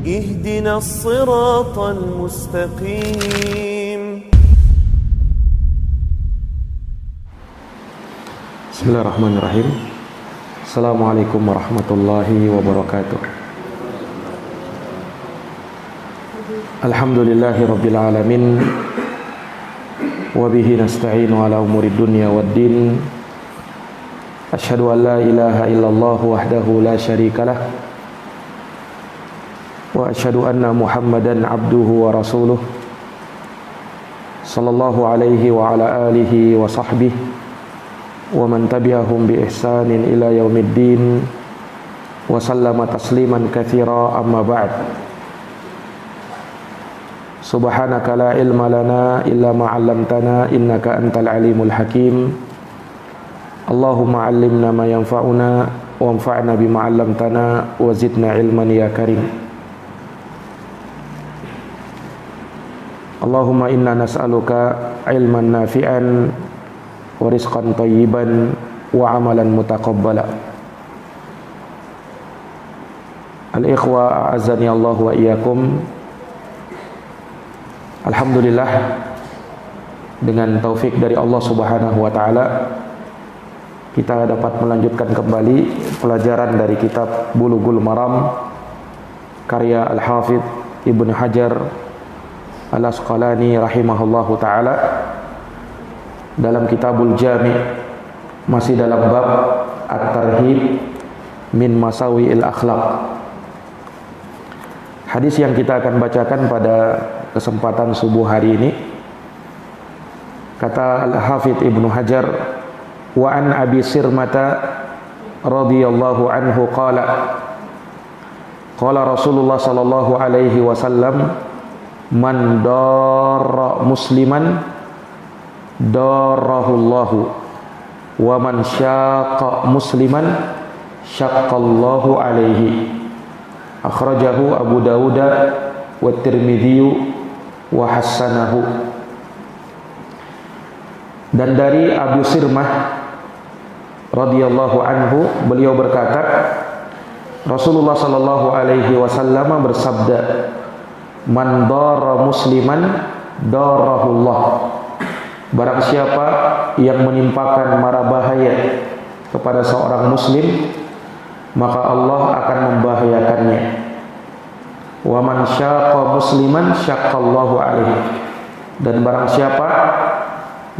اهدنا الصراط المستقيم. Bismillahirrahmanirrahim. Assalamualaikum warahmatullahi wabarakatuh. Alhamdulillahi rabbil alamin. Wabihi nasta'inu ala umurid dunya waddin. Asyhadu an la ilaha illallah wahdahu la syarikalah. Wa asyhadu anna Muhammadan abduhu wa rasuluh. Sallallahu alaihi wa ala alihi wa sahbihi wa man tabi'ahum bi ihsanin ila yaumiddin wa sallama tasliman katsira, amma ba'd. Subhanaka la ilma lana illa ma 'allamtana innaka antal alimul hakim. Allahumma 'allimna ma yanfa'una wanfa'na bima 'allamtana wa zidna ilman ya karim. Allahumma inna nas'aluka ilman nafi'an wa rizqan thayyiban wa amalan mutaqabbala. Al-ikhwa a'azzani Allah wa iyyakum. Alhamdulillah, dengan taufik dari Allah Subhanahu wa taala, kita dapat melanjutkan kembali pelajaran dari kitab Bulughul Maram karya Al-Hafidz Ibnu Hajar Al-Asqalani rahimahullahu taala, dalam Kitabul Jami', masih dalam bab At-Tarhib min Masawi'il Akhlaq. Hadis yang kita akan bacakan pada kesempatan subuh hari ini, kata Al-Hafidz Ibnu Hajar, wa an Abi Sirmata radhiyallahu anhu qala Rasulullah sallallahu alaihi wasallam, man darra musliman darrahullahu wa man syaqa musliman syaqqallahu alaihi. Akhrajahu Abu Dawud wa Tirmidzi wa hassanahu. Dan dari Abu Sirmah radhiyallahu anhu, beliau berkata, Rasulullah sallallahu alaihi wasallam bersabda, man darra musliman darrahullah. Barang siapa yang menimpakan mara bahaya kepada seorang muslim, maka Allah akan membahayakannya. Wa man syaqa musliman syaqqallahu alaihi. Dan barang siapa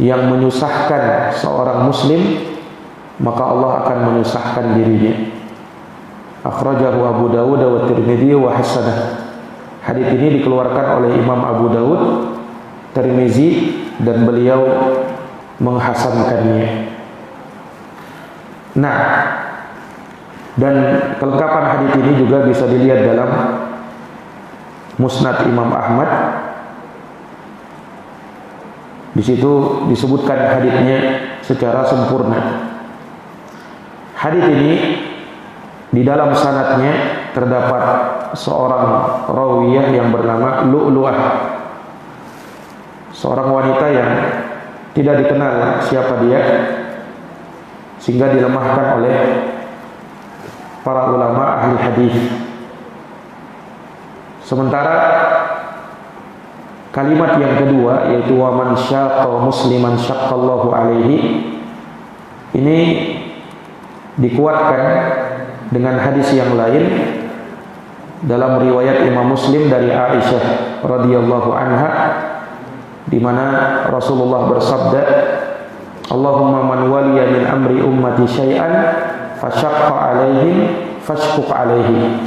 yang menyusahkan seorang muslim, maka Allah akan menyusahkan dirinya. Akhrajahu Abu Dawud wa Tirmidzi wa hasanah. Hadis ini dikeluarkan oleh Imam Abu Dawud, Tirmidzi, dan beliau menghasankannya. Nah, dan kelengkapan hadis ini juga bisa dilihat dalam Musnad Imam Ahmad. Di situ disebutkan hadisnya secara sempurna. Hadis ini di dalam sanadnya terdapat seorang rawiyah yang bernama Lu'lu'ah, seorang wanita yang tidak dikenal siapa dia, sehingga dilemahkan oleh para ulama ahli hadis. Sementara kalimat yang kedua, yaitu wa man syaqa musliman syaqqallahu alaihi, ini dikuatkan dengan hadis yang lain dalam riwayat Imam Muslim dari Aisyah radhiyallahu anha, di mana Rasulullah bersabda, Allahumma man waliya min amri ummati syai'an fasyaqqa alaihim fashquq alaihi.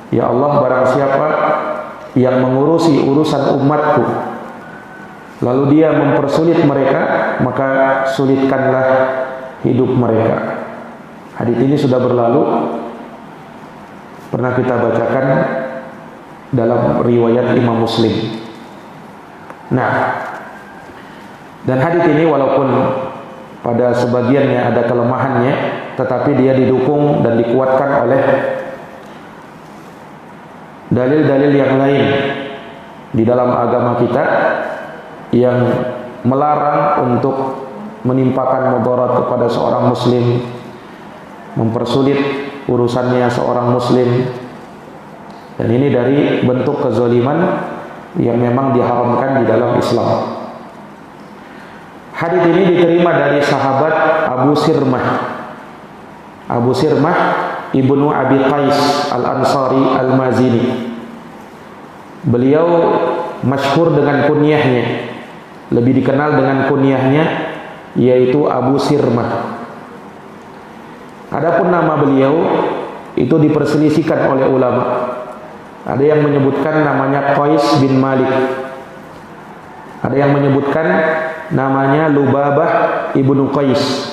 Ya Allah, barang siapa yang mengurusi urusan umatku, lalu dia mempersulit mereka, maka sulitkanlah hidup mereka. Hadis ini sudah berlalu, pernah kita bacakan dalam riwayat Imam Muslim. Nah, dan hadis ini walaupun pada sebagiannya ada kelemahannya, tetapi dia didukung dan dikuatkan oleh dalil-dalil yang lain di dalam agama kita yang melarang untuk menimpakan mudarat kepada seorang muslim, mempersulit urusannya seorang muslim, Dan ini dari bentuk kezaliman yang memang diharamkan di dalam Islam. Hadis ini diterima dari sahabat Abu Sirmah. Abu Sirmah Ibnu Abi Qais Al-Ansari Al-Mazini. Beliau masyhur dengan kunyahnya, lebih dikenal dengan kunyahnya yaitu Abu Sirmah. Adapun nama beliau itu diperselisihkan oleh ulama. Ada yang menyebutkan namanya Qais bin Malik. Ada yang menyebutkan namanya Lubabah ibnu Qais.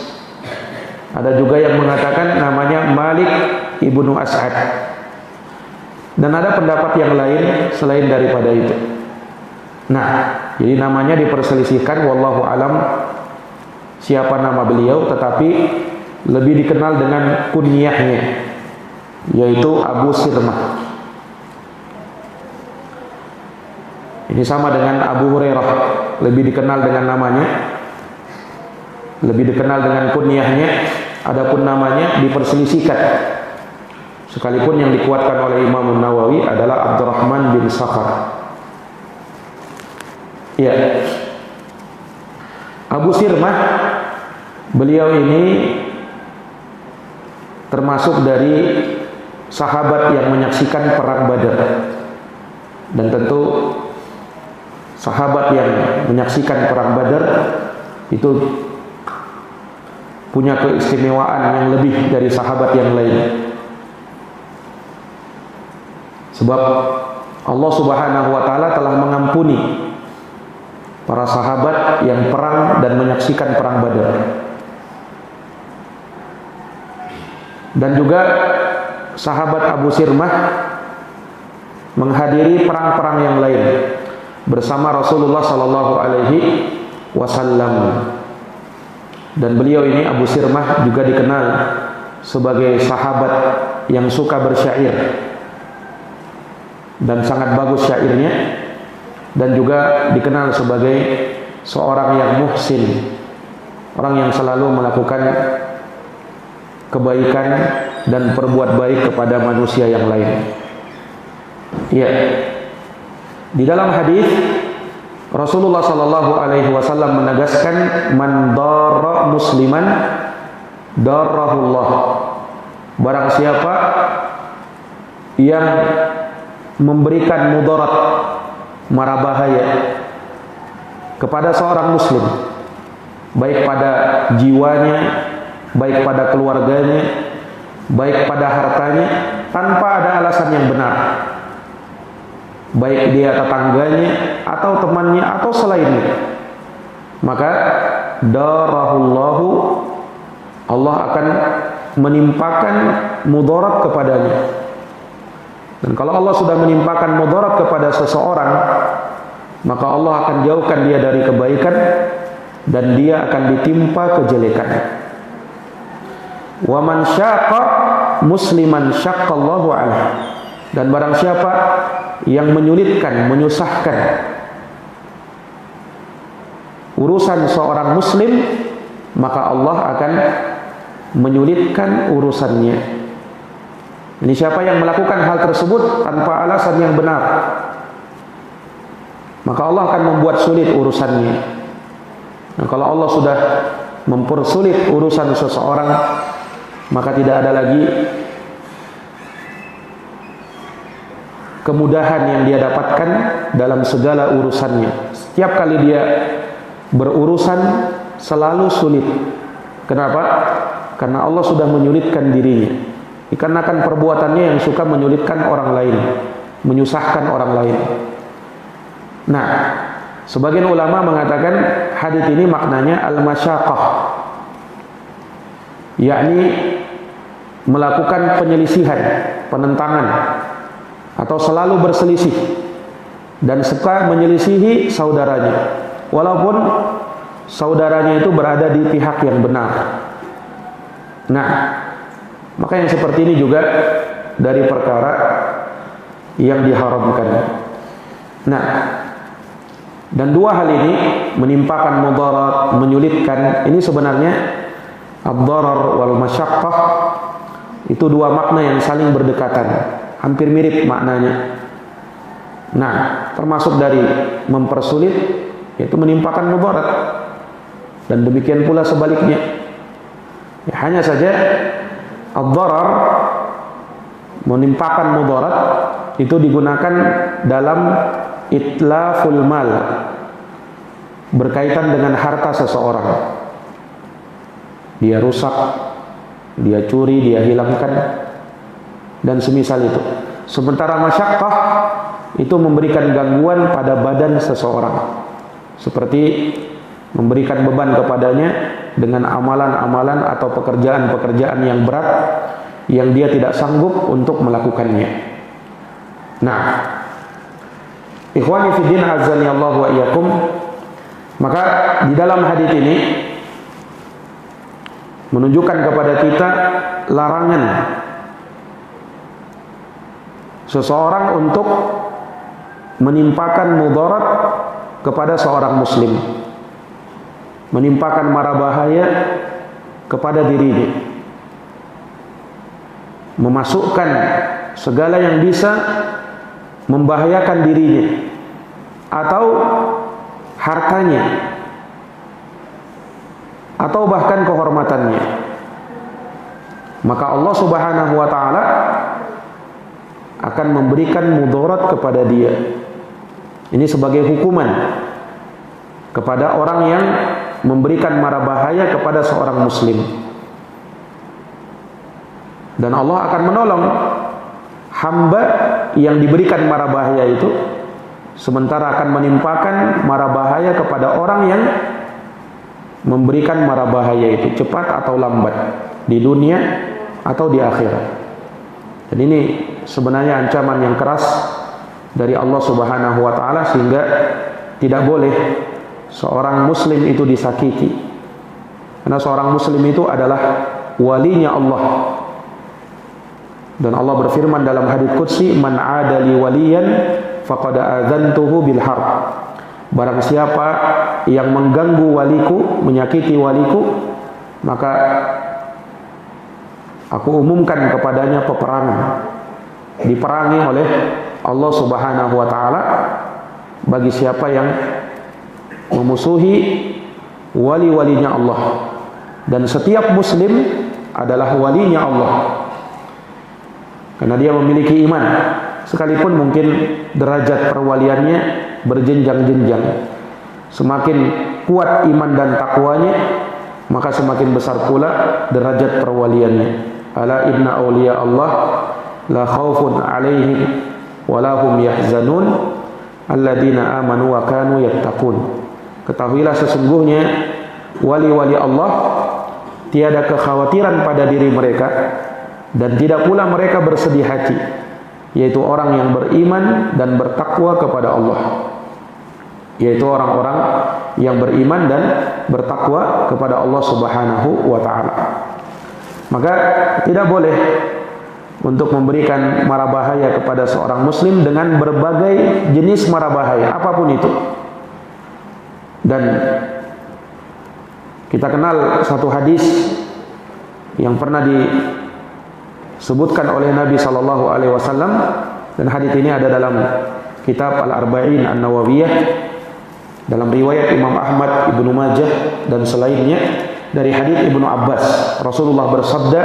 Ada juga yang mengatakan namanya Malik ibnu As'ad. Dan ada pendapat yang lain selain daripada itu. Nah, jadi namanya diperselisihkan, wallahu alam siapa nama beliau, tetapi lebih dikenal dengan kunyahnya yaitu Abu Sirmah. Ini sama dengan Abu Hurairah, lebih dikenal dengan namanya, lebih dikenal dengan kunyahnya, adapun namanya diperselisihkan. Sekalipun yang dikuatkan oleh Imam Nawawi adalah Abdurrahman bin Sakhar. Ya. Abu Sirmah, beliau ini termasuk dari sahabat yang menyaksikan perang Badar. Dan tentu sahabat yang menyaksikan perang Badar itu punya keistimewaan yang lebih dari sahabat yang lain. Sebab Allah Subhanahu wa taala telah mengampuni para sahabat yang perang dan menyaksikan perang Badar. Dan juga sahabat Abu Sirmah menghadiri perang-perang yang lain bersama Rasulullah sallallahu alaihi wasallam. Dan beliau ini Abu Sirmah juga dikenal sebagai sahabat yang suka bersyair dan sangat bagus syairnya, dan juga dikenal sebagai seorang yang muhsin, orang yang selalu melakukan kebaikan dan berbuat baik kepada manusia yang lain. Ya. Di dalam hadis Rasulullah sallallahu alaihi wasallam menegaskan, man darra musliman darrahullah. Barang siapa yang memberikan mudarat, mara bahaya kepada seorang muslim, baik pada jiwanya, baik pada keluarganya, baik pada hartanya, tanpa ada alasan yang benar, baik dia tetangganya atau temannya atau selainnya, maka darahullahu, Allah akan menimpakan mudarat kepadanya. Dan kalau Allah sudah menimpakan mudarat kepada seseorang, maka Allah akan jauhkan dia dari kebaikan dan dia akan ditimpa kejelekan. Wa man syaqa musliman syaqqallahu alaihi. Dan barang siapa yang menyulitkan, menyusahkan urusan seorang muslim, maka Allah akan menyulitkan urusannya. Ini siapa yang melakukan hal tersebut tanpa alasan yang benar, maka Allah akan membuat sulit urusannya. Nah, kalau Allah sudah mempersulit urusan seseorang, maka tidak ada lagi kemudahan yang dia dapatkan dalam segala urusannya. Setiap kali dia berurusan selalu sulit. Kenapa? Karena Allah sudah menyulitkan dirinya. Dikarenakan perbuatannya yang suka menyulitkan orang lain, menyusahkan orang lain. Nah, sebagian ulama mengatakan hadis ini maknanya al-masyaqqah, yakni melakukan penyelisihan, penentangan, atau selalu berselisih dan suka menyelisihi saudaranya, walaupun saudaranya itu berada di pihak yang benar. Nah, maka yang seperti ini juga dari perkara yang diharamkan. Nah, dan dua hal ini, menimpakan mudarat, menyulitkan, ini sebenarnya ad-darar wal masyaqqah, itu dua makna yang saling berdekatan. hampir mirip maknanya. Nah, termasuk dari mempersulit yaitu menimpakan mudarat, dan demikian pula sebaliknya. Ya, hanya saja ad-darar, menimpakan mudarat, itu digunakan dalam itlaful mal, berkaitan dengan harta seseorang. Dia rusak, dia curi, dia hilangkan, dan semisal itu. Sementara masyaqqah itu memberikan gangguan pada badan seseorang, seperti memberikan beban kepadanya dengan amalan-amalan atau pekerjaan-pekerjaan yang berat yang dia tidak sanggup untuk melakukannya. Nah, ikhwani fiddin azani Allah wa iyyakum, maka di dalam hadis ini menunjukkan kepada kita larangan seseorang untuk menimpakan mudarat kepada seorang muslim, menimpakan mara bahaya kepada dirinya, memasukkan segala yang bisa membahayakan dirinya atau hartanya atau bahkan kehormatannya. Maka Allah Subhanahu wa taala akan memberikan mudarat kepada dia. Ini sebagai hukuman kepada orang yang memberikan mara bahaya kepada seorang muslim. Dan Allah akan menolong hamba yang diberikan mara bahaya itu, sementara akan menimpakan mara bahaya kepada orang yang memberikan mara bahaya itu, cepat atau lambat, di dunia atau di akhirat. Dan ini sebenarnya ancaman yang keras dari Allah Subhanahu wa taala, sehingga tidak boleh seorang muslim itu disakiti. Karena seorang muslim itu adalah walinya Allah. Dan Allah berfirman dalam hadits qudsi, "Man 'adali waliyan faqad adzantuhu bil harb." Barang siapa yang mengganggu waliku, menyakiti waliku, maka aku umumkan kepadanya peperangan. Diperangi oleh Allah Subhanahu wa taala bagi siapa yang memusuhi wali-walinya Allah. Dan setiap muslim adalah walinya Allah, karena dia memiliki iman, sekalipun mungkin derajat perwaliannya berjenjang-jenjang. Semakin kuat iman dan takwanya, maka semakin besar pula derajat perwaliannya. Ala inna awliya Allah la khaufun alaihim wa lahum yahzanun alladzina amanu wa kanu yattaqun. Ketahuilah sesungguhnya wali-wali Allah tiada kekhawatiran pada diri mereka, dan tidak pula mereka bersedih hati, yaitu orang yang beriman dan bertakwa kepada Allah, yaitu orang-orang yang beriman dan bertakwa kepada Allah Subhanahu wa ta'ala. Maka tidak boleh untuk memberikan mara bahaya kepada seorang muslim dengan berbagai jenis mara bahaya, apapun itu. Dan kita kenal satu hadis yang pernah disebutkan oleh Nabi sallallahu alaihi wasallam, dan hadis ini ada dalam kitab Al-Arba'in An-Nawawiyah, dalam riwayat Imam Ahmad, Ibnu Majah dan selainnya, dari hadis Ibnu Abbas. Rasulullah bersabda,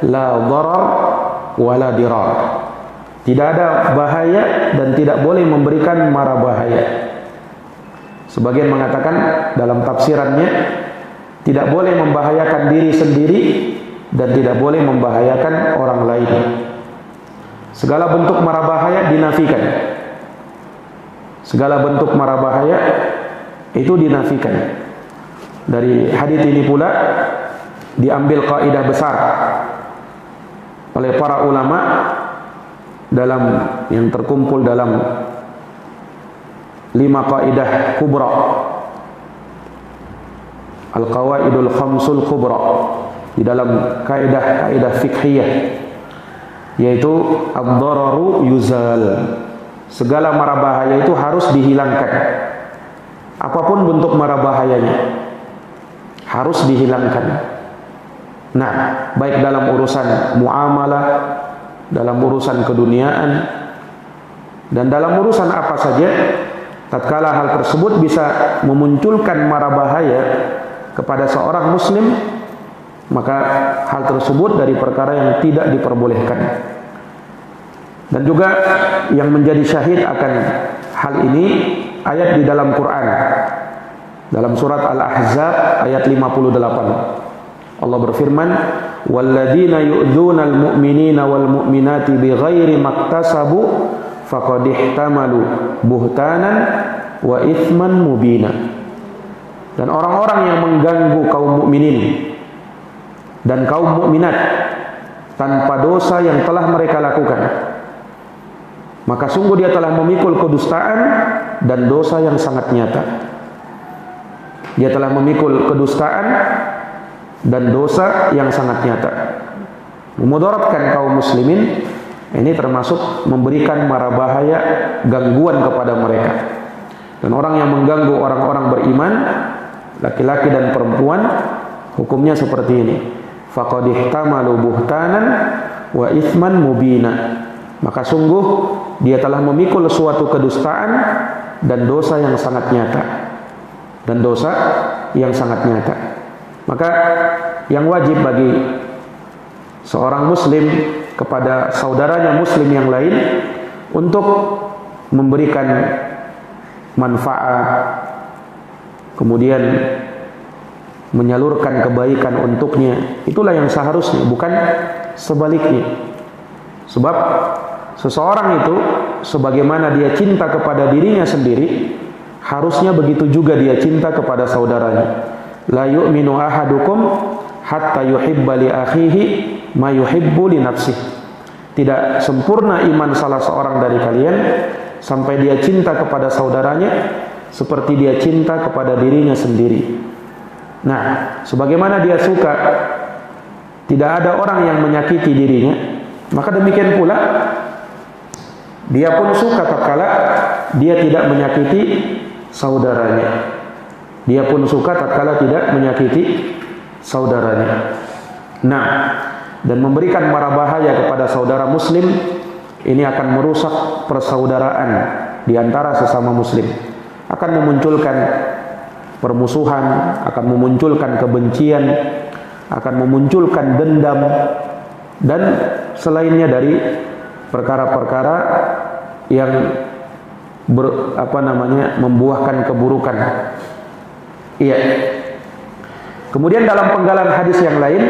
la dharar wa la dirar. Tidak ada bahaya dan tidak boleh memberikan mara bahaya. Sebagian mengatakan dalam tafsirannya, tidak boleh membahayakan diri sendiri dan tidak boleh membahayakan orang lain. Segala bentuk mara bahaya dinafikan. Segala bentuk mara bahaya itu dinafikan. Dari hadis ini pula diambil kaidah besar oleh para ulama dalam yang terkumpul dalam 5 kaidah kubra, Al-Qawaidul Khamsul Kubra, di dalam kaidah fikhiyah, yaitu ad-dararu yuzal. Segala mara bahaya itu harus dihilangkan. Apapun bentuk mara bahayanya harus dihilangkan. Nah, baik dalam urusan muamalah, dalam urusan keduniaan, dan dalam urusan apa saja, tatkala hal tersebut bisa memunculkan mara bahaya kepada seorang muslim, maka hal tersebut dari perkara yang tidak diperbolehkan. Dan juga yang menjadi syahid akan hal ini ayat di dalam Quran, dalam surat Al-Ahzab ayat 58. Allah berfirman, "Walladzina yu'dzunal mu'minina wal mu'minati bighairi maktasabu faqad ihtamalu buhtanan wa itsman mubina." Dan orang-orang yang mengganggu kaum mukminin dan kaum mukminat tanpa dosa yang telah mereka lakukan, maka sungguh dia telah memikul kedustaan dan dosa yang sangat nyata. Dia telah memikul kedustaan dan dosa yang sangat nyata. Memudaratkan kaum muslimin, ini termasuk memberikan mara bahaya, gangguan kepada mereka. Dan orang yang mengganggu orang-orang beriman, laki-laki dan perempuan, hukumnya seperti ini. Faqad ihtamalu buhtanan wa itsman mubina. Maka sungguh dia telah memikul suatu kedustaan dan dosa yang sangat nyata. Dan dosa yang sangat nyata. Maka yang wajib bagi seorang muslim kepada saudaranya muslim yang lain untuk memberikan manfaat, kemudian menyalurkan kebaikan untuknya. Itulah yang seharusnya, bukan sebaliknya. Sebab seseorang itu sebagaimana dia cinta kepada dirinya sendiri, harusnya begitu juga dia cinta kepada saudaranya. La yu'minu ahadukum hatta yuhibba li akhihi ma yuhibbu li nafsihi. Tidak sempurna iman salah seorang dari kalian sampai dia cinta kepada saudaranya seperti dia cinta kepada dirinya sendiri. Nah, sebagaimana dia suka tidak ada orang yang menyakiti dirinya, maka demikian pula dia pun suka tatkala dia tidak menyakiti saudaranya. Dia pun suka tatkala tidak menyakiti saudaranya. Nah, dan memberikan mara bahaya kepada saudara muslim ini akan merusak persaudaraan di antara sesama muslim. Akan memunculkan permusuhan, akan memunculkan kebencian, akan memunculkan dendam dan selainnya dari perkara-perkara yang membuahkan keburukan. Iya. Kemudian dalam penggalan hadis yang lain,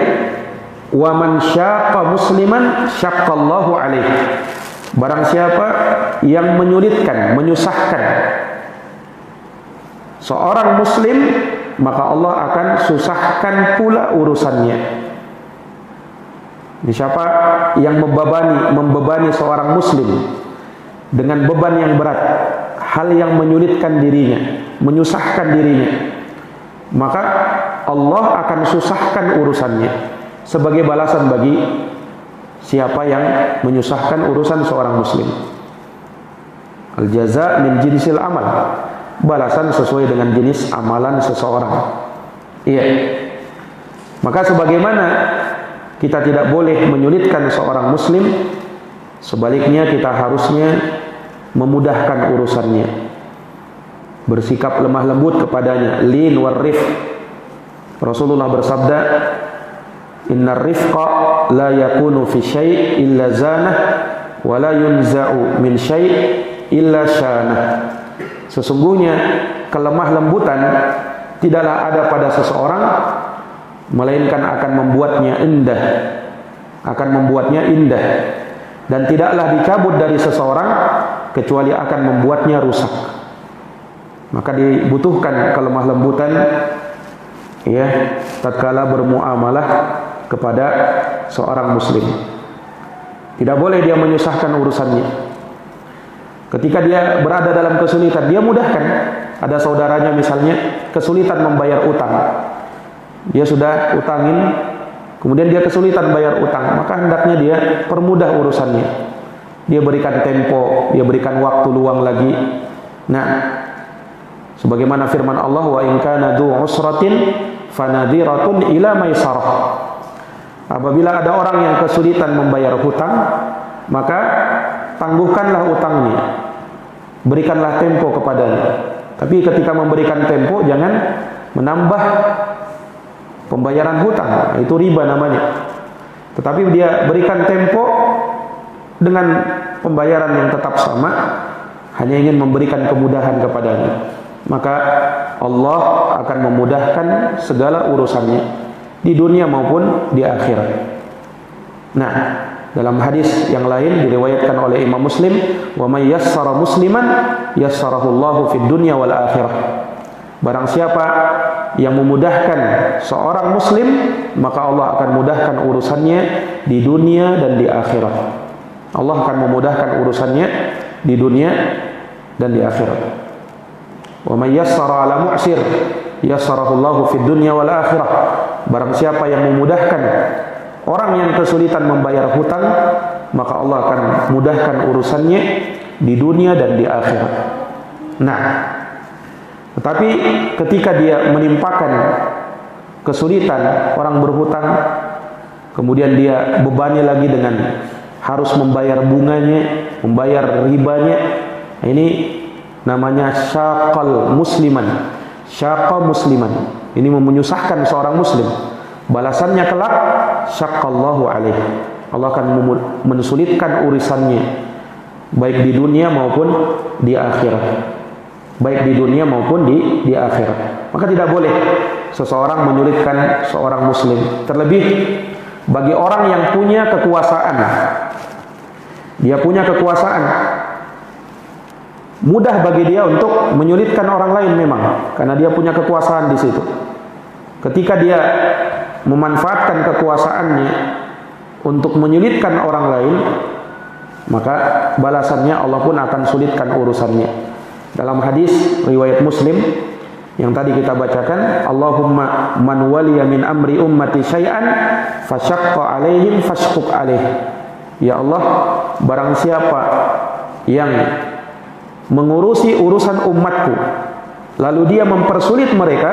wa man syaqqa musliman syaqqallahu alaihi. Barang siapa yang menyulitkan, menyusahkan seorang muslim, maka Allah akan susahkan pula urusannya. Siapa yang membebani seorang muslim dengan beban yang berat, hal yang menyulitkan dirinya, menyusahkan dirinya, maka Allah akan susahkan urusannya sebagai balasan bagi siapa yang menyusahkan urusan seorang muslim. Al-jaza min jinsil amal. Balasan sesuai dengan jenis amalan seseorang. Iya. Maka sebagaimana kita tidak boleh menyulitkan seorang muslim, sebaliknya kita harusnya memudahkan urusannya, bersikap lemah lembut kepadanya, lin warrif. Rasulullah bersabda, innar rifqa la yakunu fi syai' illa zanah wa la yunza'u min syai' illa syanah. Sesungguhnya kelemah lembutan tidaklah ada pada seseorang melainkan akan membuatnya indah, dan tidaklah dicabut dari seseorang kecuali akan membuatnya rusak. Maka dibutuhkan kelemah lembutan, ya, tatkala bermuamalah kepada seorang muslim. Tidak boleh dia menyusahkan urusannya. Ketika dia berada dalam kesulitan, dia mudahkan. Ada saudaranya misalnya kesulitan membayar utang, dia sudah utangin, kemudian dia kesulitan bayar utang, maka hendaknya dia permudah urusannya. Dia berikan tempo, dia berikan waktu luang lagi. Nah, sebagaimana firman Allah, wa in kana dzu usratin fanadhiratun ila maisarah. Apabila ada orang yang kesulitan membayar hutang, maka tangguhkanlah utangnya, berikanlah tempo kepadanya. Tapi ketika memberikan tempo, jangan menambah pembayaran hutang, itu riba namanya. Tetapi dia berikan tempo dengan pembayaran yang tetap sama, hanya ingin memberikan kemudahan kepadanya, maka Allah akan memudahkan segala urusannya di dunia maupun di akhirat. Nah, dalam hadis yang lain diriwayatkan oleh Imam Muslim, wa may yassara musliman yassarahullahu fid dunya wal akhirah. Barang siapa yang memudahkan seorang muslim, maka Allah akan mudahkan urusannya di dunia dan di akhirat. Allah akan memudahkan urusannya di dunia dan di akhirat. Wa may yassara 'ala mu'sir yassarahullahu fid dunya wal akhirah. Barang siapa yang memudahkan orang yang kesulitan membayar hutang, maka Allah akan mudahkan urusannya di dunia dan di akhirat. Nah, tetapi ketika dia menimpakan kesulitan orang berhutang, kemudian dia bebani lagi dengan harus membayar bunganya, membayar ribanya, ini namanya syaqal musliman. Syaqa musliman, ini menyusahkan seorang muslim. Balasannya kelak, syaqqallahu alaihi, Allah akan mensulitkan urusannya, baik di dunia maupun di akhirat. Baik di dunia maupun di akhirat. Maka tidak boleh seseorang menyulitkan seorang muslim, terlebih bagi orang yang punya kekuasaan. Dia punya kekuasaan, mudah bagi dia untuk menyulitkan orang lain memang, karena dia punya kekuasaan di situ. Ketika dia memanfaatkan kekuasaannya untuk menyulitkan orang lain, maka balasannya Allah pun akan sulitkan urusannya. Dalam hadis riwayat Muslim yang tadi kita bacakan, Allahumma man waliya min amri ummati syai'an fasyaqqa alaihim fashquq alaih. Ya Allah, barang siapa yang mengurusi urusan umatku lalu dia mempersulit mereka,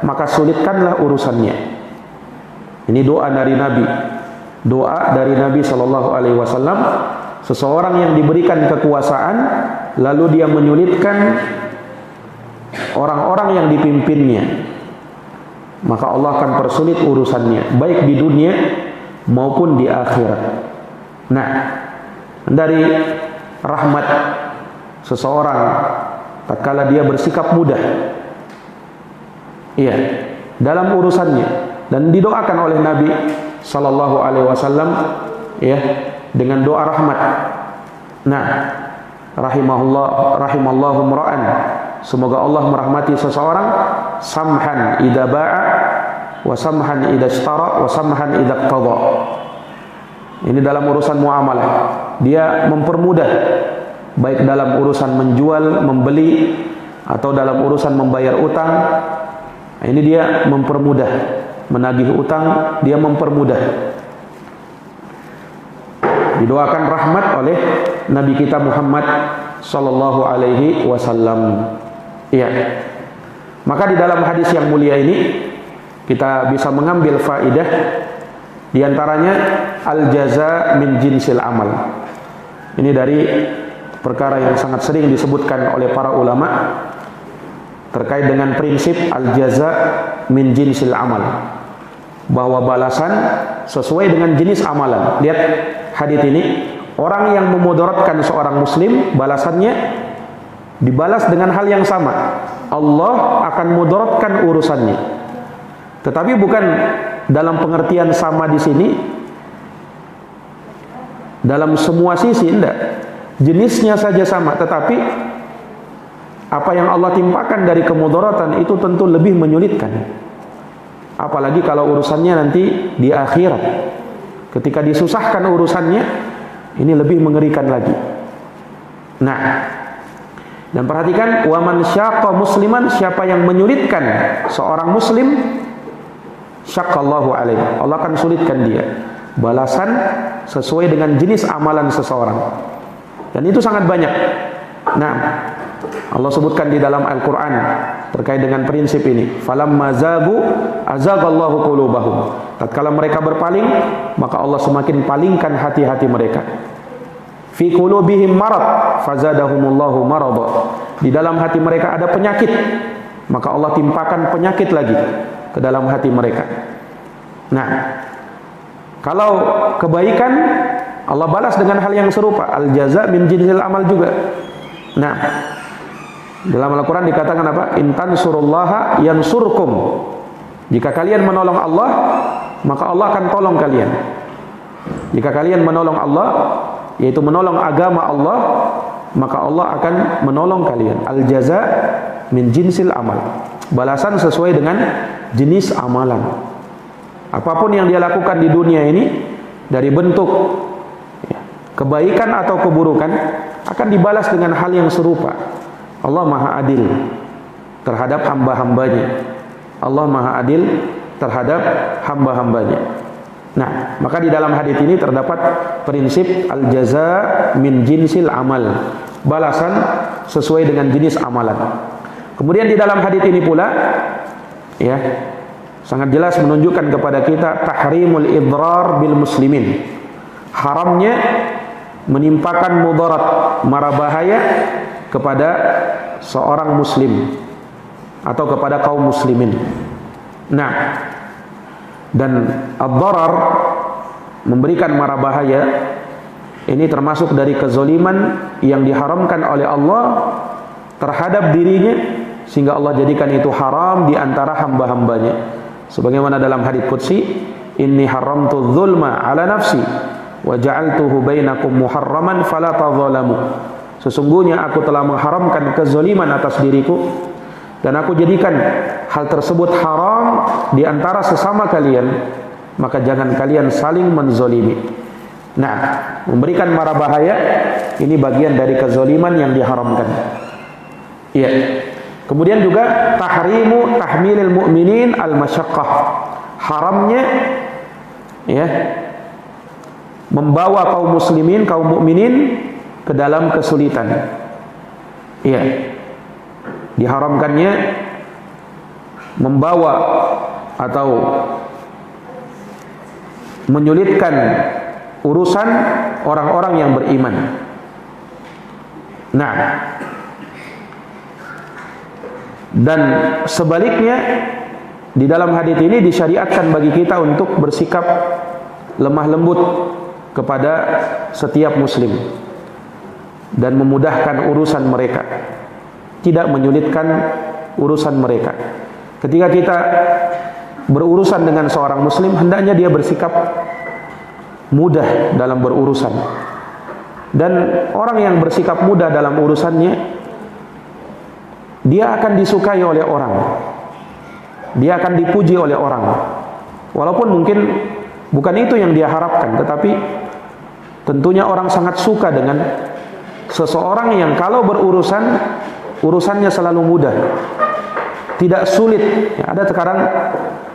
maka sulitkanlah urusannya. Ini doa dari Nabi. Doa dari Nabi sallallahu alaihi wasallam. Seseorang yang diberikan kekuasaan lalu dia menyulitkan orang-orang yang dipimpinnya, maka Allah akan persulit urusannya baik di dunia maupun di akhirat. Nah, dari rahmat seseorang tatkala dia bersikap mudah, iya, dalam urusannya, dan didoakan oleh Nabi sallallahu alaihi wasallam, ya, dengan doa rahmat. Nah, rahimallahu mra'an, semoga Allah merahmati seseorang, samhan idza ba'a wa samhan idza ishtara wa samhan idza qada. Ini dalam urusan muamalah, dia mempermudah baik dalam urusan menjual, membeli, atau dalam urusan membayar utang. Ini dia mempermudah, menagih utang dia mempermudah. Didoakan rahmat oleh Nabi kita Muhammad sallallahu alaihi wasallam. Iya. Maka di dalam hadis yang mulia ini kita bisa mengambil faidah, di antaranya al jaza min jinsil amal. Ini dari perkara yang sangat sering disebutkan oleh para ulama terkait dengan prinsip al jaza min jinsil amal, bahwa balasan sesuai dengan jenis amalan. Lihat hadis ini, orang yang memudaratkan seorang muslim, balasannya dibalas dengan hal yang sama. Allah akan mudaratkan urusannya. Tetapi bukan dalam pengertian sama di sini dalam semua sisi, tidak. Jenisnya saja sama, tetapi apa yang Allah timpakan dari kemudaratan itu tentu lebih menyulitkan. Apalagi kalau urusannya nanti di akhirat, ketika disusahkan urusannya, ini lebih mengerikan lagi. Nah, dan perhatikan, wa man syaqqa musliman, siapa yang menyulitkan seorang muslim, syaqqallahu alaihi, Allah akan sulitkan dia. Balasan sesuai dengan jenis amalan seseorang. Dan itu sangat banyak. Nah, Allah sebutkan di dalam Al-Quran terkait dengan prinsip ini. Falamma zagu azagallahu qulubahum. Tatkala mereka berpaling, maka Allah semakin palingkan hati-hati mereka. fi qulubihim marad fazadahumullahu marada. Di dalam hati mereka ada penyakit, maka Allah timpakan penyakit lagi ke dalam hati mereka. Nah, kalau kebaikan Allah balas dengan hal yang serupa, al jaza min jinsil amal juga. Nah, dalam Al-Quran dikatakan apa? In tansurullaha yansurkum. Jika kalian menolong Allah, maka Allah akan tolong kalian. Jika kalian menolong Allah, yaitu menolong agama Allah, maka Allah akan menolong kalian. Al jaza min jinsil amal. Balasan sesuai dengan jenis amalan. Apapun yang dia lakukan di dunia ini, dari bentuk kebaikan atau keburukan, akan dibalas dengan hal yang serupa. Allah Maha Adil terhadap hamba-hambanya. Allah Maha Adil terhadap hamba-hambanya. Nah, maka di dalam hadis ini terdapat prinsip al-jaza min jinsil amal. Balasan sesuai dengan jenis amalan. Kemudian di dalam hadis ini pula, ya, sangat jelas menunjukkan kepada kita tahrimul idrar bil muslimin. Haramnya menimpakan mudarat, mara bahaya kepada seorang muslim atau kepada kaum muslimin. Nah, dan ad-darar, memberikan mara bahaya, ini termasuk dari kezaliman yang diharamkan oleh Allah terhadap dirinya, sehingga Allah jadikan itu haram di antara hamba-hambanya. Sebagaimana dalam hadits qudsi, inni haramtu dzulma ala nafsi wa ja'altuhu bainakum muharraman fala tadzalamu. Sesungguhnya aku telah mengharamkan kezaliman atas diriku, dan aku jadikan hal tersebut haram di antara sesama kalian, maka jangan kalian saling menzalimi. Nah, memberikan mara bahaya ini bagian dari kezaliman yang diharamkan. Iya. Kemudian juga tahrimu tahmilil mu'minin al-masyaqqah. Haramnya, ya, membawa kaum muslimin, kaum mukminin ke dalam kesulitan. Iya. Diharamkannya membawa atau menyulitkan urusan orang-orang yang beriman. Nah, dan sebaliknya di dalam hadis ini disyariatkan bagi kita untuk bersikap lemah lembut kepada setiap muslim dan memudahkan urusan mereka, tidak menyulitkan urusan mereka. Ketika kita berurusan dengan seorang muslim, hendaknya dia bersikap mudah dalam berurusan. Dan orang yang bersikap mudah dalam urusannya, dia akan disukai oleh orang, dia akan dipuji oleh orang. Walaupun mungkin bukan itu yang dia harapkan, tetapi tentunya orang sangat suka dengan seseorang yang kalau berurusan, urusannya selalu mudah, tidak sulit. Ya, ada sekarang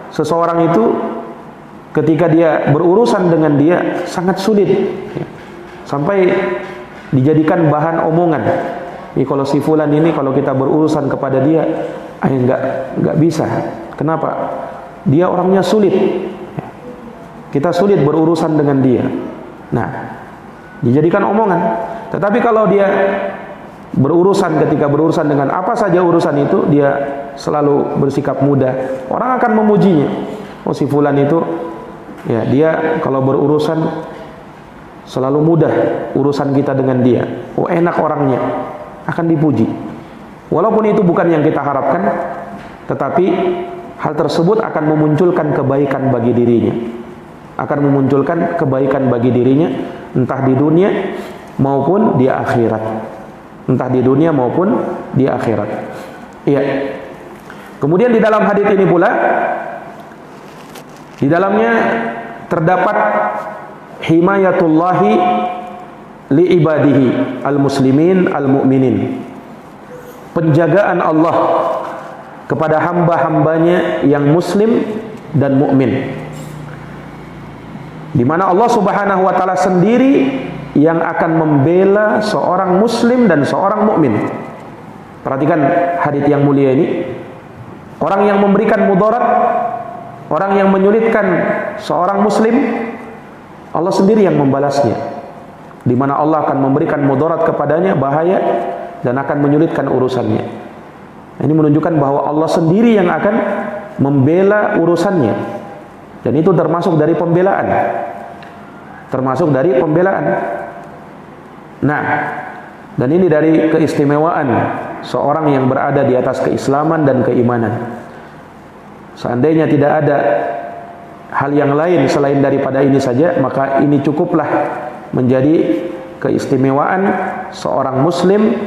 seseorang itu ketika dia berurusan dengan dia sangat sulit, ya, sampai dijadikan bahan omongan. Kalau si fulan ini kalau kita berurusan kepada dia, nggak bisa. Kenapa? Dia orangnya sulit. Ya, kita sulit berurusan dengan dia. Nah, dijadikan omongan. Tetapi kalau dia ketika berurusan dengan apa saja urusan itu, dia selalu bersikap mudah, orang akan memujinya. Oh, si fulan itu, ya, dia kalau berurusan selalu mudah urusan kita dengan dia. Oh, enak orangnya, akan dipuji. Walaupun itu bukan yang kita harapkan, tetapi hal tersebut akan memunculkan kebaikan bagi dirinya, akan memunculkan kebaikan bagi dirinya, entah di dunia maupun di akhirat, entah di dunia maupun di akhirat. Iya. Kemudian di dalam hadis ini pula, di dalamnya terdapat himayatullahi li ibadihi al-muslimin al-mu'minin. Penjagaan Allah kepada hamba-hambanya yang muslim dan mukmin. Di mana Allah Subhanahu wa taala sendiri yang akan membela seorang muslim dan seorang mukmin. Perhatikan hadis yang mulia ini. Orang yang memberikan mudarat, orang yang menyulitkan seorang muslim, Allah sendiri yang membalasnya. di mana Allah akan memberikan mudarat kepadanya, bahaya, dan akan menyulitkan urusannya. Ini menunjukkan bahwa Allah sendiri yang akan membela urusannya, dan itu termasuk dari pembelaan. Nah, dan ini dari keistimewaan seorang yang berada di atas keislaman dan keimanan. Seandainya tidak ada hal yang lain selain daripada ini saja, maka ini cukuplah menjadi keistimewaan seorang muslim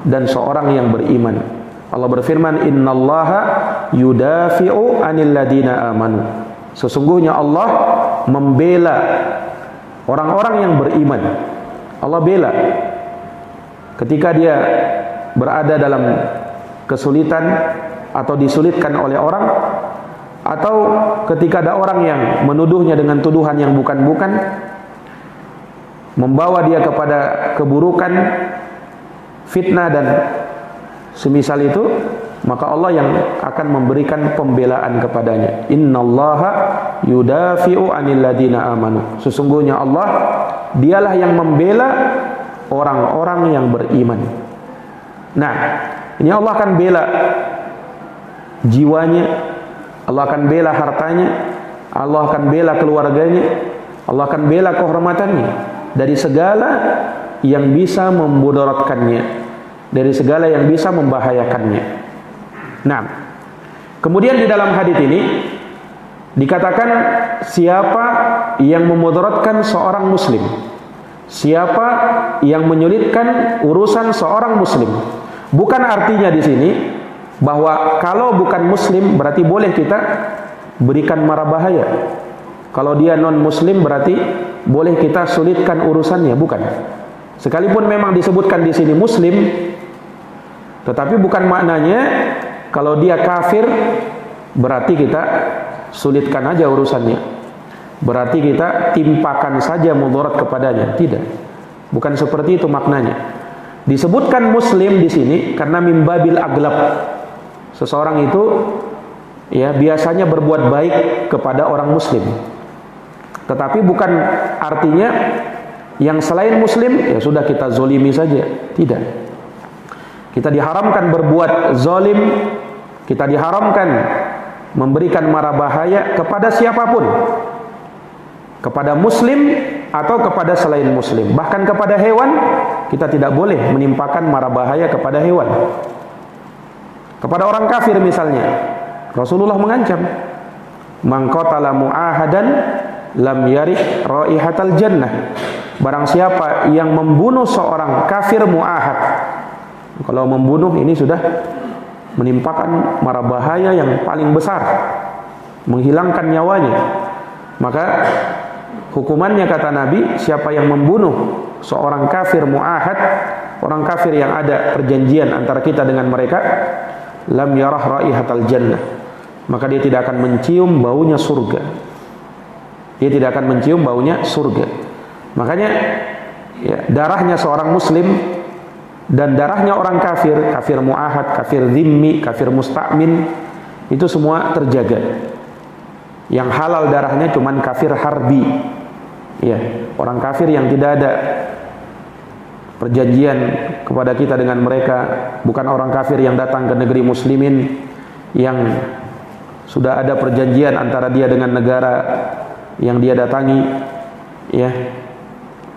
dan seorang yang beriman. Allah berfirman, innallaha yudafi'u 'anil ladina amanu. Sesungguhnya Allah membela orang-orang yang beriman. Allah bela ketika dia berada dalam kesulitan atau disulitkan oleh orang, atau ketika ada orang yang menuduhnya dengan tuduhan yang bukan-bukan, membawa dia kepada keburukan, fitnah dan semisal itu, maka Allah yang akan memberikan pembelaan kepadanya. Innallaha yudafi'u 'anil ladina amanu. Sesungguhnya Allah, dialah yang membela orang-orang yang beriman. Nah, ini Allah akan bela jiwanya, Allah akan bela hartanya, Allah akan bela keluarganya, Allah akan bela kehormatannya dari segala yang bisa memudaratkannya, dari segala yang bisa membahayakannya. Nah, kemudian di dalam hadis ini dikatakan siapa yang memudaratkan seorang muslim, siapa yang menyulitkan urusan seorang muslim. Bukan artinya di sini bahwa kalau bukan muslim berarti boleh kita berikan mara bahaya. Kalau dia non muslim berarti boleh kita sulitkan urusannya, bukan. Sekalipun memang disebutkan di sini muslim, tetapi bukan maknanya kalau dia kafir berarti kita sulitkan aja urusannya, berarti kita timpakan saja mudarat kepadanya. Tidak, bukan seperti itu maknanya. Disebutkan muslim di sini karena mimbabil aglab. Seseorang itu ya biasanya berbuat baik kepada orang muslim, tetapi bukan artinya yang selain muslim ya sudah kita zolimi saja. Tidak. Kita diharamkan berbuat zalim, kita diharamkan memberikan mara bahaya kepada siapapun, kepada muslim atau kepada selain muslim. Bahkan kepada hewan kita tidak boleh menimpakan mara bahaya kepada hewan. Kepada orang kafir misalnya, Rasulullah mengancam, man qatala mu'ahadan lam yarih raihatal jannah. Barang siapa yang membunuh seorang kafir mu'ahad, kalau membunuh ini sudah menimpakan mara bahaya yang paling besar, menghilangkan nyawanya. Maka hukumannya kata Nabi, siapa yang membunuh seorang kafir mu'ahad, orang kafir yang ada perjanjian antara kita dengan mereka, lam yarah raihatal jannah, maka dia tidak akan mencium baunya surga. Dia tidak akan mencium baunya surga. Makanya ya, darahnya seorang muslim dan darahnya orang kafir, kafir mu'ahad, kafir dhimmi, kafir musta'min, itu semua terjaga. Yang halal darahnya cuman kafir harbi, ya, orang kafir yang tidak ada perjanjian kepada kita dengan mereka, bukan orang kafir yang datang ke negeri muslimin yang sudah ada perjanjian antara dia dengan negara yang dia datangi, ya.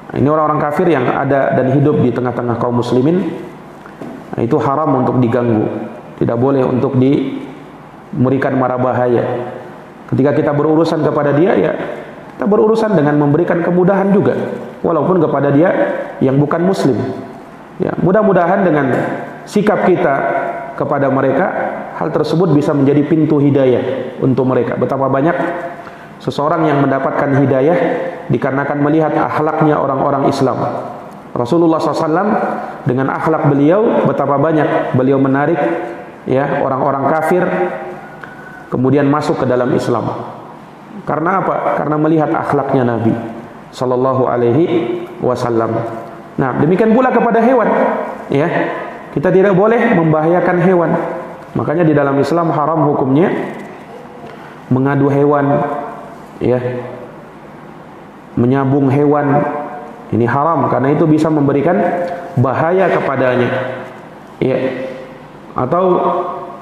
Ini orang-orang kafir yang ada dan hidup di tengah-tengah kaum muslimin. Nah, itu haram untuk diganggu, tidak boleh untuk memberikan mara bahaya. Ketika kita berurusan kepada dia, ya kita berurusan dengan memberikan kemudahan juga, walaupun kepada dia yang bukan muslim. Ya, mudah-mudahan dengan sikap kita kepada mereka, hal tersebut bisa menjadi pintu hidayah untuk mereka. Betapa banyak seseorang yang mendapatkan hidayah dikarenakan melihat akhlaknya orang-orang Islam. Rasulullah SAW dengan akhlak beliau, betapa banyak beliau menarik ya orang-orang kafir kemudian masuk ke dalam Islam. Karena apa? Karena melihat akhlaknya Nabi Sallallahu Alaihi Wasallam. Nah, demikian pula kepada hewan. Ya, kita tidak boleh membahayakan hewan. Makanya di dalam Islam haram hukumnya mengadu hewan, ya, menyabung hewan, Ini haram karena itu bisa memberikan bahaya kepadanya. Ya. Atau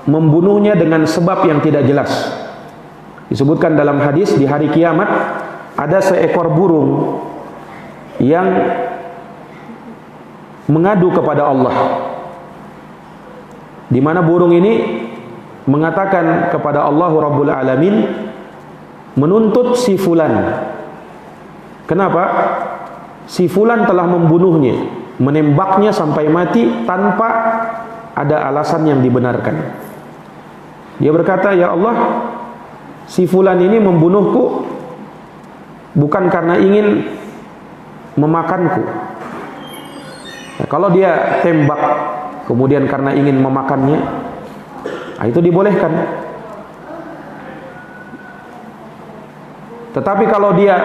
membunuhnya dengan sebab yang tidak jelas. Disebutkan dalam hadis di hari kiamat ada seekor burung yang mengadu kepada Allah, di mana burung ini mengatakan kepada Allah Rabbul Alamin, menuntut si fulan. Kenapa? Si fulan telah membunuhnya, menembaknya sampai mati tanpa ada alasan yang dibenarkan. Dia berkata, ya Allah, si fulan ini membunuhku bukan karena ingin memakanku. Nah, kalau dia tembak kemudian karena ingin memakannya, nah itu dibolehkan. Tetapi kalau dia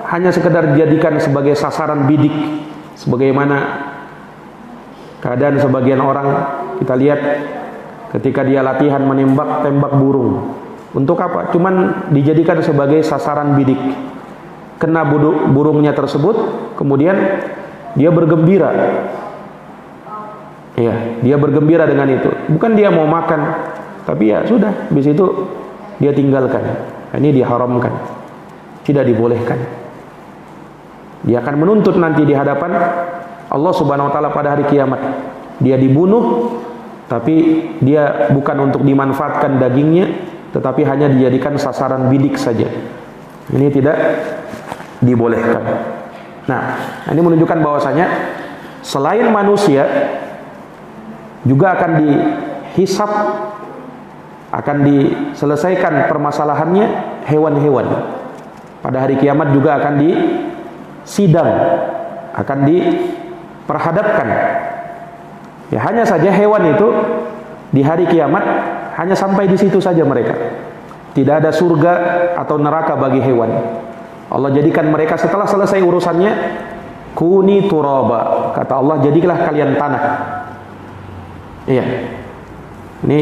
hanya sekedar dijadikan sebagai sasaran bidik, sebagaimana keadaan sebagian orang kita lihat ketika dia latihan tembak burung. Untuk apa? Cuman dijadikan sebagai sasaran bidik. Kena burungnya tersebut, kemudian dia bergembira. Ya, dia bergembira dengan itu. Bukan dia mau makan, tapi ya sudah, habis itu dia tinggalkan. Ini diharamkan, tidak dibolehkan. Dia akan menuntut nanti di hadapan Allah Subhanahu wa taala pada hari kiamat. Dia dibunuh, tapi dia bukan untuk dimanfaatkan dagingnya, tetapi hanya dijadikan sasaran bidik saja. Ini tidak dibolehkan. Nah, ini menunjukkan bahwasanya selain manusia juga akan dihisab, akan diselesaikan permasalahannya hewan-hewan. Pada hari kiamat juga akan disidang, akan diperhadapkan. Ya, hanya saja hewan itu di hari kiamat hanya sampai di situ saja mereka. Tidak ada surga atau neraka bagi hewan. Allah jadikan mereka setelah selesai urusannya, kuni turaba. Kata Allah, jadilah kalian tanah. Iya. Ini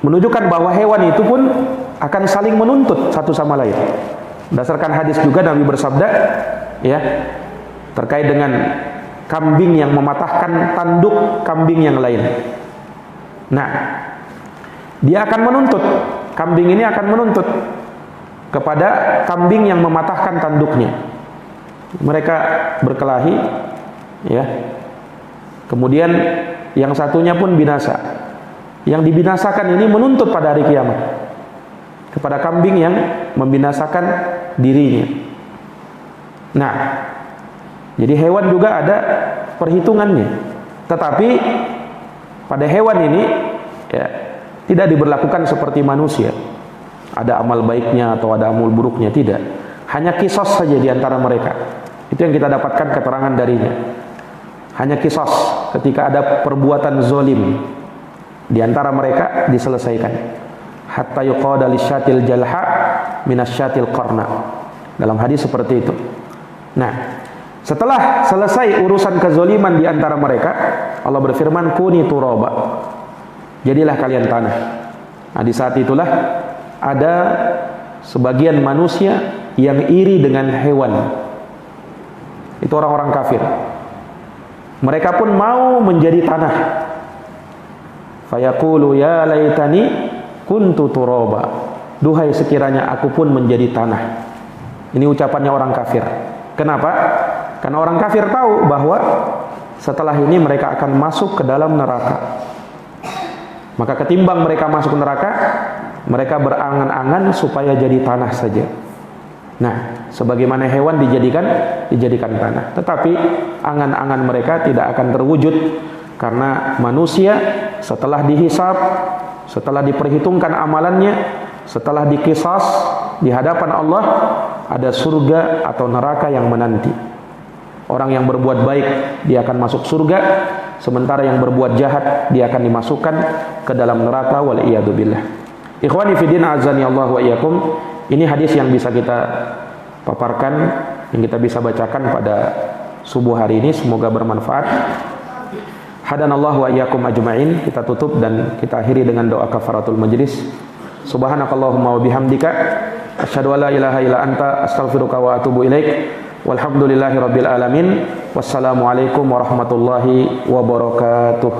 menunjukkan bahwa hewan itu pun akan saling menuntut satu sama lain. Berdasarkan hadis juga Nabi bersabda, ya, terkait dengan kambing yang mematahkan tanduk kambing yang lain. Nah, dia akan menuntut, kambing ini akan menuntut kepada kambing yang mematahkan tanduknya. Mereka berkelahi, ya. Kemudian yang satunya pun binasa. Yang dibinasakan ini menuntut pada hari kiamat kepada kambing yang membinasakan dirinya. Nah, jadi hewan juga ada perhitungannya. Tetapi pada hewan ini, ya, tidak diberlakukan seperti manusia. Ada amal baiknya atau ada amal buruknya, tidak. Hanya kisos saja di antara mereka. Itu yang kita dapatkan keterangan darinya. Hanya kisos ketika ada perbuatan zolim di antara mereka diselesaikan. Hatta yuqada lisyatil jalha minasyatil qarna. Dalam hadis seperti itu. Nah, setelah selesai urusan kezoliman di antara mereka, Allah berfirman, kuni turaba. Jadilah kalian tanah. Nah, di saat itulah ada sebagian manusia yang iri dengan hewan. Itu orang-orang kafir. Mereka pun mau menjadi tanah. Fayaqulu ya laitani kuntu turaba. Duhai sekiranya aku pun menjadi tanah. Ini ucapannya orang kafir. Kenapa? Karena orang kafir tahu bahwa setelah ini mereka akan masuk ke dalam neraka. Maka ketimbang mereka masuk neraka, mereka berangan-angan supaya jadi tanah saja. Nah, sebagaimana hewan dijadikan tanah. Tetapi angan-angan mereka tidak akan terwujud karena manusia setelah dihisab, setelah diperhitungkan amalannya, setelah dikisas di hadapan Allah, ada surga atau neraka yang menanti. Orang yang berbuat baik dia akan masuk surga, sementara yang berbuat jahat dia akan dimasukkan ke dalam neraka, wal iyadu billah. Ikhwani fiddin azani Allah wa iyyakum. Ini hadis yang bisa kita paparkan, yang kita bisa bacakan pada subuh hari ini, semoga bermanfaat. Hadanallahu wa iyyakum ajma'in. Kita tutup dan kita akhiri dengan doa kafaratul majlis. Subhanakallahumma wa bihamdika asyhadu an la ilaha illa anta astaghfiruka wa atubu ilaik. Walhamdulillahirabbil alamin. Wassalamualaikum warahmatullahi wabarakatuh.